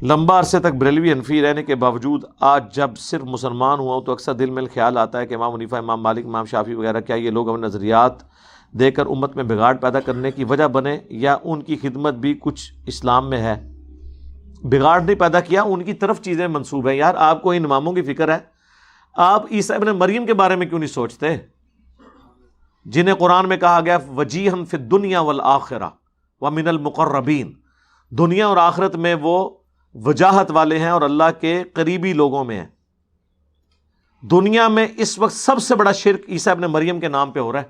لمبا عرصے تک بریلوی حنفی رہنے کے باوجود آج جب صرف مسلمان ہوا ہوں تو اکثر دل میں خیال آتا ہے کہ امام حنیفہ، امام مالک، امام شافعی وغیرہ کیا یہ لوگ اپنے نظریات دے کر امت میں بگاڑ پیدا کرنے کی وجہ بنے، یا ان کی خدمت بھی کچھ اسلام میں ہے؟ بگاڑ نہیں پیدا کیا، ان کی طرف چیزیں منسوب ہیں۔ یار آپ کو ان اماموں کی فکر ہے، آپ عیسیٰ ابن مریم کے بارے میں کیوں نہیں سوچتے، جنہیں قرآن میں کہا گیا وجیہا فی الدنیا والآخرہ ومن المقربین، دنیا اور آخرت میں وہ وجاہت والے ہیں اور اللہ کے قریبی لوگوں میں ہیں۔ دنیا میں اس وقت سب سے بڑا شرک عیسیٰ ابن مریم کے نام پہ ہو رہا ہے۔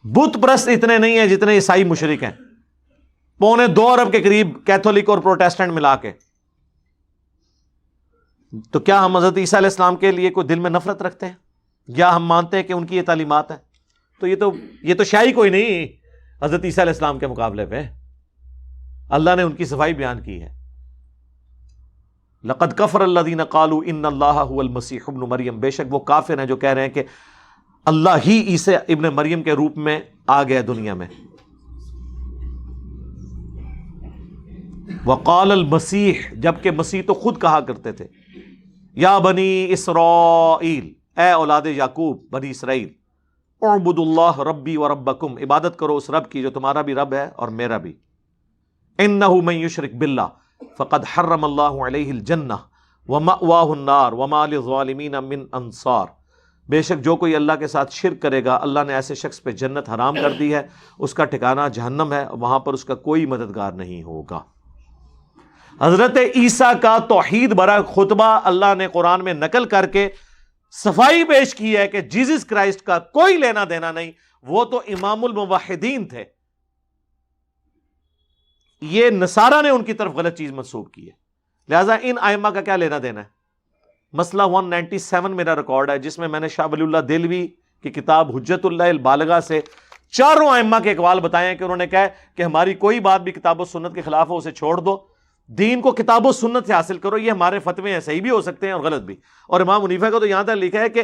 بت پرست اتنے نہیں ہیں جتنے عیسائی مشرک ہیں، 2.25 ارب کے قریب کیتھولک اور پروٹیسٹنٹ ملا کے۔ تو کیا ہم حضرت عیسیٰ علیہ السلام کے لیے کوئی دل میں نفرت رکھتے ہیں، یا ہم مانتے ہیں کہ ان کی یہ تعلیمات ہیں؟ تو یہ تو شاہی کوئی نہیں حضرت عیسیٰ علیہ السلام کے مقابلے پہ۔ اللہ نے ان کی صفائی بیان کی ہے، لقد کفر الذین قالوا ان اللہ هو المسیح ابن مریم، بے شک وہ کافر ہیں جو کہہ رہے ہیں کہ اللہ ہی عیسیٰ ابن مریم کے روپ میں آ گیا دنیا میں۔ وقال المسیح، جبکہ مسیح تو خود کہا کرتے تھے یا بنی اسرائیل، اے اولاد یعقوب بنی اسرائیل، اعبدوا اللہ ربی و ربکم، عبادت کرو اس رب کی جو تمہارا بھی رب ہے اور میرا بھی۔ انہ من یشرک باللہ فقد حرم اللہ علیہ الجنہ ومأواہ النار وما للظالمین من انصار، بے شک جو کوئی اللہ کے ساتھ شرک کرے گا اللہ نے ایسے شخص پہ جنت حرام کر دی ہے، اس کا ٹھکانہ جہنم ہے، وہاں پر اس کا کوئی مددگار نہیں ہوگا۔ حضرت عیسیٰ کا توحید بھرا خطبہ اللہ نے قرآن میں نقل کر کے صفائی پیش کی ہے کہ جیزس کرائسٹ کا کوئی لینا دینا نہیں، وہ تو امام الموحدین تھے۔ یہ نصارہ نے ان کی طرف غلط چیز منسوب کی ہے، لہٰذا ان ائمہ کا کیا لینا دینا ہے؟ مسئلہ 197 میرا ریکارڈ ہے جس میں میں نے شاہ ولی اللہ دہلوی کی کتاب حجت اللہ البالغہ سے چاروں ائمہ کے اقوال بتائے ہیں کہ انہوں نے کہا کہ ہماری کوئی بات بھی کتاب و سنت کے خلاف ہو اسے چھوڑ دو، دین کو کتاب و سنت سے حاصل کرو، یہ ہمارے فتوے ہیں، صحیح بھی ہو سکتے ہیں اور غلط بھی۔ اور امام حنیفہ کو تو یہاں تک لکھا ہے کہ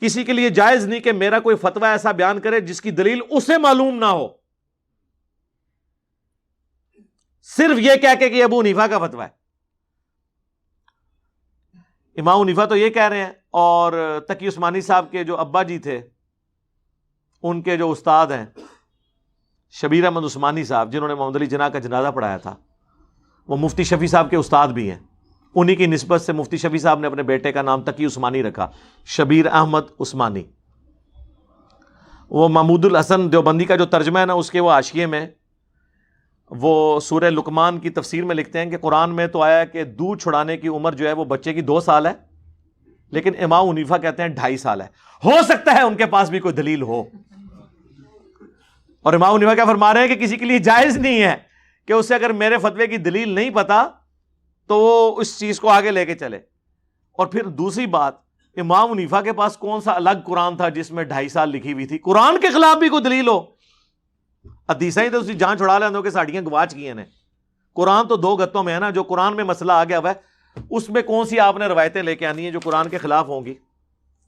کسی کے لیے جائز نہیں کہ میرا کوئی فتویٰ ایسا بیان کرے جس کی دلیل اسے معلوم نہ ہو، صرف یہ کہہ کے کہ ابو حنیفہ کا فتویٰ ہے۔ امام حنیفہ تو یہ کہہ رہے ہیں، اور تقی عثمانی صاحب کے جو ابا جی تھے ان کے جو استاد ہیں شبیر احمد عثمانی صاحب جنہوں نے محمد علی جناح کا جنازہ پڑھایا تھا، وہ مفتی شفیع صاحب کے استاد بھی ہیں، انہی کی نسبت سے مفتی شفیع صاحب نے اپنے بیٹے کا نام تقی عثمانی رکھا، شبیر احمد عثمانی۔ وہ محمود الحسن دیوبندی کا جو ترجمہ ہے نا، اس کے وہ حاشیے میں وہ سورہ لقمان کی تفسیر میں لکھتے ہیں کہ قرآن میں تو آیا ہے کہ دودھ چھڑانے کی عمر جو ہے وہ بچے کی 2 سال ہے، لیکن امام حنیفہ کہتے ہیں 2.5 سال ہے۔ ہو سکتا ہے ان کے پاس بھی کوئی دلیل ہو، اور امام حنیفہ کیا فرما رہے ہیں کہ کسی کے لیے جائز نہیں ہے کہ اسے اگر میرے فتوے کی دلیل نہیں پتا تو وہ اس چیز کو آگے لے کے چلے۔ اور پھر دوسری بات، امام حنیفہ کے پاس کون سا الگ قرآن تھا جس میں 2.5 سال لکھی ہوئی تھی؟ قرآن کے خلاف بھی کوئی دلیل ہو؟ حدیثیں ہی تو اسی جان چھڑا لیندوں کہ ساڑیاں گواچ کی ہیں۔ قرآن تو 2 گتوں میں ہے نا، جو قرآن میں مسئلہ آ گیا ہوا ہے اس میں کون سی آپ نے روایتیں لے کے آنی ہیں جو قرآن کے خلاف ہوں گی؟